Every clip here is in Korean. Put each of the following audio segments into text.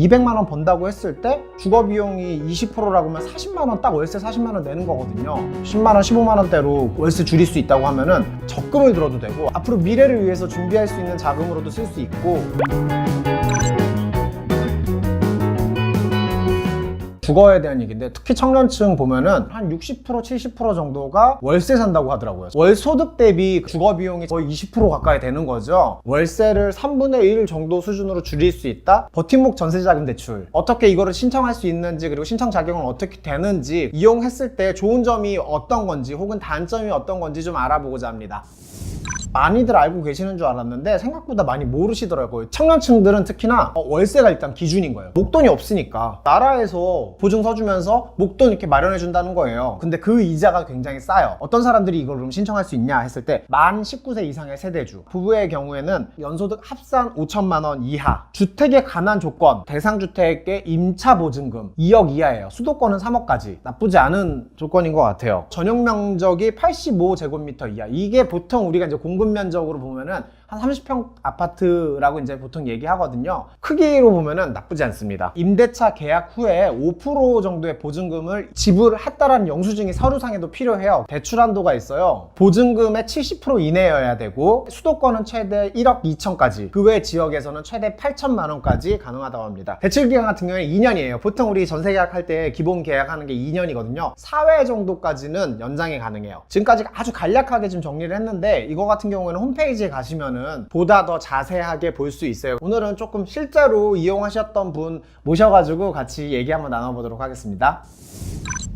200만 원 번다고 했을 때 주거 비용이 20%라고 하면 40만 원, 딱 월세 40만 원 내는 거거든요. 10만 원, 15만 원대로 월세 줄일 수 있다고 하면은 적금을 들어도 되고 앞으로 미래를 위해서 준비할 수 있는 자금으로도 쓸 수 있고, 주거에 대한 얘기인데 특히 청년층 보면은 한 60%, 70% 정도가 월세 산다고 하더라고요. 월 소득 대비 주거 비용이 거의 20% 가까이 되는 거죠. 월세를 3분의 1 정도 수준으로 줄일 수 있다? 버팀목 전세자금 대출. 어떻게 이거를 신청할 수 있는지, 그리고 신청 자격은 어떻게 되는지, 이용했을 때 좋은 점이 어떤 건지 혹은 단점이 어떤 건지 좀 알아보고자 합니다. 많이들 알고 계시는 줄 알았는데 생각보다 많이 모르시더라고요. 청년층들은 특히나 월세가 일단 기준인 거예요. 목돈이 없으니까 나라에서 보증서 주면서 목돈 이렇게 마련해 준다는 거예요. 근데 그 이자가 굉장히 싸요. 어떤 사람들이 이걸 그럼 신청할 수 있냐 했을 때 만 19세 이상의 세대주, 부부의 경우에는 연소득 합산 5천만 원 이하, 주택에 관한 조건, 대상주택의 임차 보증금 2억 이하예요. 수도권은 3억까지. 나쁘지 않은 조건인 것 같아요. 전용 면적이 85제곱미터 이하. 이게 보통 우리가 이제 공급 면적으로 보면은 한 30평 아파트라고 이제 보통 얘기하거든요. 크기로 보면은 나쁘지 않습니다. 임대차 계약 후에 5% 정도의 보증금을 지불했다라는 영수증이 서류상에도 필요해요. 대출 한도가 있어요. 보증금의 70% 이내여야 되고, 수도권은 최대 1억 2천까지, 그 외 지역에서는 최대 8천만 원까지 가능하다고 합니다. 대출 기간 같은 경우에 2년이에요. 보통 우리 전세 계약할 때 기본 계약하는 게 2년이거든요. 4회 정도까지는 연장이 가능해요. 지금까지 아주 간략하게 좀 정리를 했는데, 이거 같은 경우에는 홈페이지에 가시면은 보다 더 자세하게 볼 수 있어요. 오늘은 조금 실제로 이용하셨던 분 모셔가지고 같이 얘기 한번 나눠보도록 하겠습니다.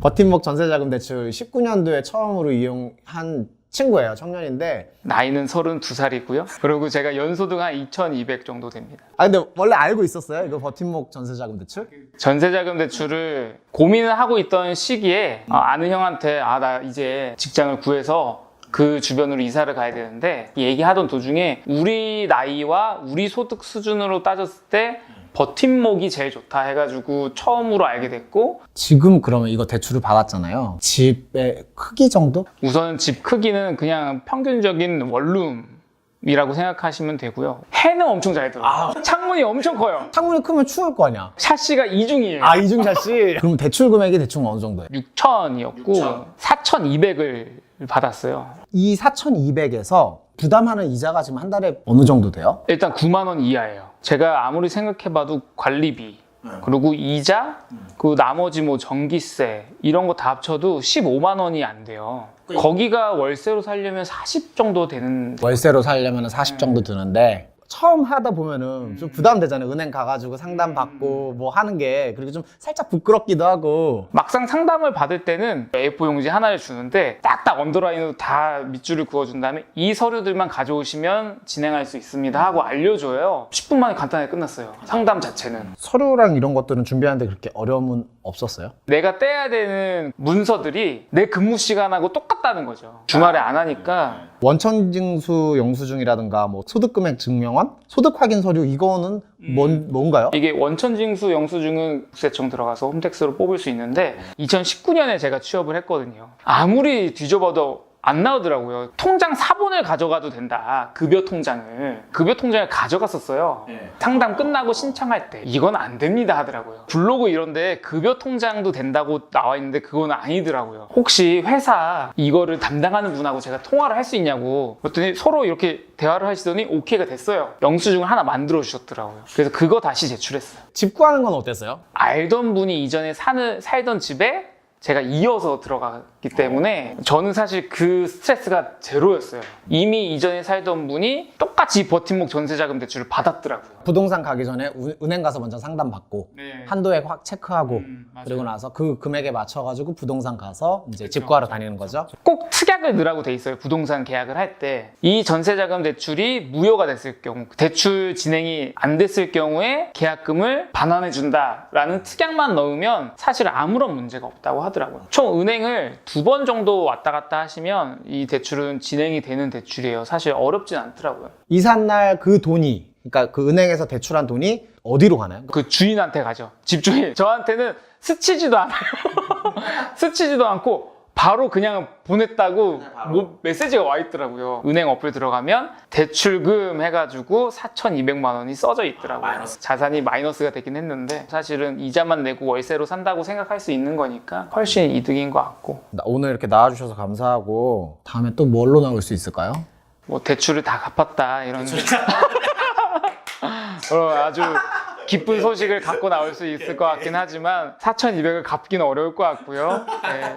버팀목 전세자금 대출 19년도에 처음으로 이용한 친구예요. 청년인데 나이는 32살이고요. 그리고 제가 연소득 한 2,200 정도 됩니다. 근데 원래 알고 있었어요? 이거 버팀목 전세자금 대출? 전세자금 대출을 고민을 하고 있던 시기에 아는 형한테 나 이제 직장을 구해서 그 주변으로 이사를 가야 되는데, 얘기하던 도중에 우리 나이와 우리 소득 수준으로 따졌을 때 버팀목이 제일 좋다 해가지고 처음으로 알게 됐고. 지금 그러면 이거 대출을 받았잖아요. 집의 크기 정도? 우선 집 크기는 그냥 평균적인 원룸이라고 생각하시면 되고요. 해는 엄청 잘 들어요. 창문이 엄청 커요. 창문이 크면 추울 거 아니야? 샤시가 이중이에요. 이중 샷이? 그럼 대출 금액이 대충 어느 정도예요? 6,000이었고 4,200을 받았어요. 이 4,200에서 부담하는 이자가 지금 한 달에 어느 정도 돼요? 일단 9만 원 이하예요. 제가 아무리 생각해봐도 관리비, 그리고 이자, 그 나머지 뭐 전기세 이런 거 다 합쳐도 15만 원이 안 돼요. 거기가 월세로 살려면 40 정도 되는. 월세로 살려면 40 정도 드는데, 처음 하다 보면은 좀 부담되잖아요. 은행 가가지고 상담 받고 뭐 하는 게. 그리고 좀 살짝 부끄럽기도 하고. 막상 상담을 받을 때는 A4 용지 하나를 주는데 딱딱 언더라인으로 다 밑줄을 그어준 다음에 이 서류들만 가져오시면 진행할 수 있습니다 하고 알려줘요. 10분 만에 간단하게 끝났어요. 상담 자체는. 서류랑 이런 것들은 준비하는데 그렇게 어려움은 없었어요? 내가 떼야 되는 문서들이 내 근무 시간하고 똑같다는 거죠. 주말에 안 하니까. 원천징수 영수증이라든가 뭐 소득금액 증명원, 소득 확인 서류, 이거는 뭔가요? 이게 원천징수 영수증은 국세청 들어가서 홈택스로 뽑을 수 있는데 2019년에 제가 취업을 했거든요. 아무리 뒤져봐도 안 나오더라고요. 통장 사본을 가져가도 된다. 급여 통장을 가져갔었어요. 상담 끝나고 신청할 때 이건 안 됩니다 하더라고요. 블로그 이런데 급여 통장도 된다고 나와 있는데 그건 아니더라고요. 혹시 회사 이거를 담당하는 분하고 제가 통화를 할 수 있냐고 그랬더니 서로 이렇게 대화를 하시더니 오케이가 됐어요. 영수증을 하나 만들어 주셨더라고요. 그래서 그거 다시 제출했어요. 집 구하는 건 어땠어요? 알던 분이 이전에 살던 집에 제가 이어서 들어갔기 때문에 저는 사실 그 스트레스가 제로였어요. 이미 이전에 살던 분이 똑같이 버팀목 전세자금 대출을 받았더라고요. 부동산 가기 전에 은행 가서 먼저 상담 받고 한도액 확 체크하고 그리고 나서 그 금액에 맞춰가지고 부동산 가서 이제 집 구하러 다니는 거죠. 꼭 특약을 넣으라고 돼 있어요. 부동산 계약을 할 때 이 전세자금 대출이 무효가 됐을 경우, 대출 진행이 안 됐을 경우에 계약금을 반환해 준다라는 특약만 넣으면 사실 아무런 문제가 없다고 하더라고요. 총 은행을 2번 정도 왔다 갔다 하시면 이 대출은 진행이 되는 대출이에요. 사실 어렵진 않더라고요. 이삿날 그 돈이, 그러니까 그 은행에서 대출한 돈이 어디로 가나요? 그 주인한테 가죠. 집주인. 저한테는 스치지도 않아요. 스치지도 않고 바로 그냥 보냈다고 뭐 메시지가 와 있더라고요. 은행 어플 들어가면 대출금 해가지고 4,200만 원이 써져 있더라고요. 자산이 마이너스가 되긴 했는데 사실은 이자만 내고 월세로 산다고 생각할 수 있는 거니까 훨씬 이득인 것 같고. 오늘 이렇게 나와주셔서 감사하고 다음에 또 뭘로 나올 수 있을까요? 뭐 대출을 다 갚았다 이런 아주 기쁜 소식을 갖고 나올 수 있을 것 같긴 하지만 4,200을 갚기는 어려울 것 같고요. 네.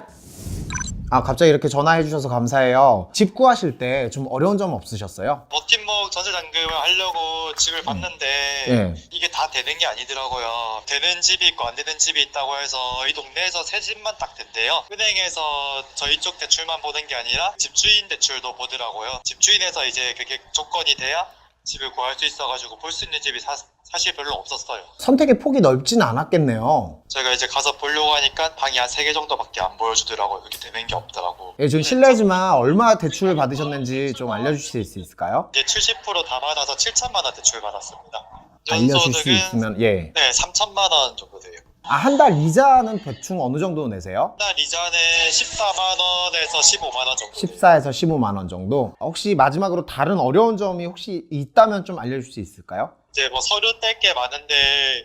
갑자기 이렇게 전화해 주셔서 감사해요. 집 구하실 때 좀 어려운 점 없으셨어요? 버팀목 전세잔금을 하려고 집을 봤는데 예. 이게 다 되는 게 아니더라고요. 되는 집이 있고 안 되는 집이 있다고 해서 이 동네에서 새 집만 딱 된대요. 은행에서 저희 쪽 대출만 보는 게 아니라 집주인 대출도 보더라고요. 집주인에서 이제 그게 조건이 돼야 집을 구할 수 있어가지고 볼 수 있는 집이 사실 별로 없었어요. 선택의 폭이 넓지는 않았겠네요. 제가 이제 가서 보려고 하니까 방이 한 3개 정도밖에 안 보여주더라고요. 그렇게 되는 게 없더라고. 예, 좀 실례지만 얼마 대출 받으셨는지 좀 알려주실 수 있을까요? 이제 70%다 받아서 7천만 원 대출 받았습니다. 알려줄 수 있으면 예. 네, 3천만 원 정도 돼요. 한 달 이자는 대충 어느 정도 내세요? 한 달 이자는 14만 원에서 15만 원 정도 돼요. 14에서 15만 원 정도. 혹시 마지막으로 다른 어려운 점이 혹시 있다면 좀 알려줄 수 있을까요? 이제 뭐 서류 뗄 게 많은데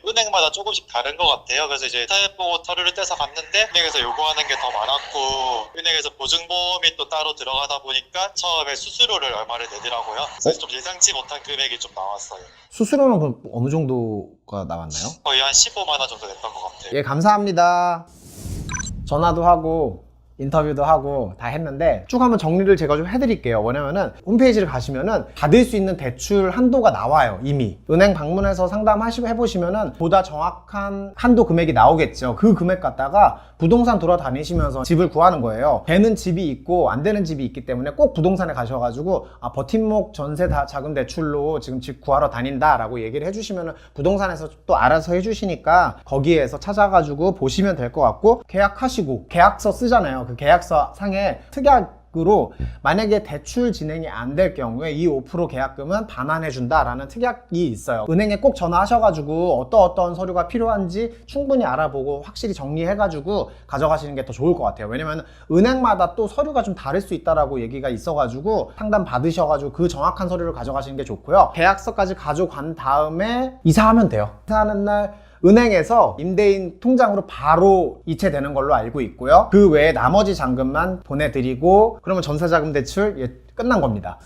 은행마다 조금씩 다른 것 같아요. 그래서 이제 사회보호 서류를 떼서 갔는데 은행에서 요구하는 게 더 많았고 은행에서 보증보험이 또 따로 들어가다 보니까 처음에 수수료를 얼마를 내더라고요. 그래서 좀 예상치 못한 금액이 좀 나왔어요. 수수료는 그럼 어느 정도가 나왔나요? 거의 한 15만 원 정도 냈던 것 같아요. 예, 감사합니다. 전화도 하고 인터뷰도 하고 다 했는데 쭉 한번 정리를 제가 좀 해드릴게요. 왜냐면은 홈페이지를 가시면은 받을 수 있는 대출 한도가 나와요. 이미 은행 방문해서 상담하시고 해보시면은 보다 정확한 한도 금액이 나오겠죠. 그 금액 갖다가 부동산 돌아다니시면서 집을 구하는 거예요. 되는 집이 있고 안 되는 집이 있기 때문에 꼭 부동산에 가셔가지고 버팀목 전세 자금 대출로 지금 집 구하러 다닌다 라고 얘기를 해주시면은 부동산에서 또 알아서 해주시니까 거기에서 찾아가지고 보시면 될 것 같고, 계약하시고 계약서 쓰잖아요. 그 계약서 상에 특약으로 만약에 대출 진행이 안 될 경우에 이 5% 계약금은 반환해준다라는 특약이 있어요. 은행에 꼭 전화하셔가지고 어떤 서류가 필요한지 충분히 알아보고 확실히 정리해가지고 가져가시는 게 더 좋을 것 같아요. 왜냐면 은행마다 또 서류가 좀 다를 수 있다라고 얘기가 있어가지고 상담 받으셔가지고 그 정확한 서류를 가져가시는 게 좋고요. 계약서까지 가져간 다음에 이사하면 돼요. 이사하는 날 은행에서 임대인 통장으로 바로 이체되는 걸로 알고 있고요. 그 외에 나머지 잔금만 보내드리고 그러면 전세자금 대출 끝난 겁니다.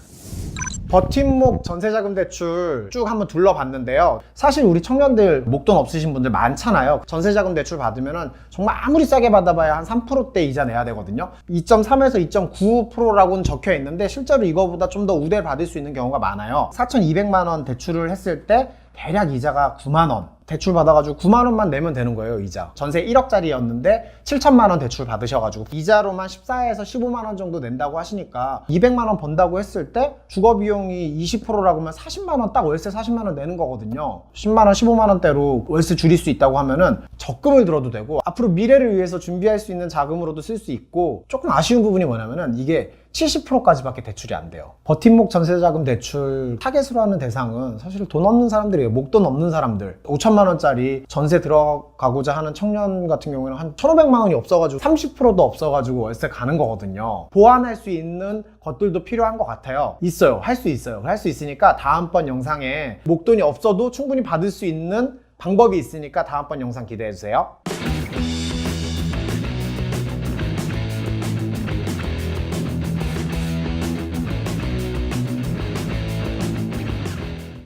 버팀목 전세자금 대출 쭉 한번 둘러봤는데요. 사실 우리 청년들 목돈 없으신 분들 많잖아요. 전세자금 대출 받으면은 정말 아무리 싸게 받아봐야 한 3%대 이자 내야 되거든요. 2.3에서 2.95%라고는 적혀 있는데 실제로 이거보다 좀 더 우대를 받을 수 있는 경우가 많아요. 4,200만 원 대출을 했을 때 대략 이자가 9만 원. 대출 받아가지고 9만 원만 내면 되는 거예요, 이자. 전세 1억짜리였는데 7천만 원 대출 받으셔가지고 이자로만 14에서 15만 원 정도 낸다고 하시니까 200만 원 번다고 했을 때 주거비용이 20%라고 하면 40만 원, 딱 월세 40만 원 내는 거거든요. 10만 원, 15만 원대로 월세 줄일 수 있다고 하면은 적금을 들어도 되고 앞으로 미래를 위해서 준비할 수 있는 자금으로도 쓸 수 있고, 조금 아쉬운 부분이 뭐냐면은 이게 70%까지밖에 대출이 안 돼요. 버팀목 전세자금 대출 타겟으로 하는 대상은 사실 돈 없는 사람들이에요. 목돈 없는 사람들. 5천만 원짜리 전세 들어가고자 하는 청년 같은 경우에는 한 1,500만 원이 없어가지고 30%도 없어가지고 월세 가는 거거든요. 보완할 수 있는 것들도 필요한 것 같아요. 있어요. 할 수 있어요. 할 수 있으니까 다음번 영상에 목돈이 없어도 충분히 받을 수 있는 방법이 있으니까 다음번 영상 기대해 주세요.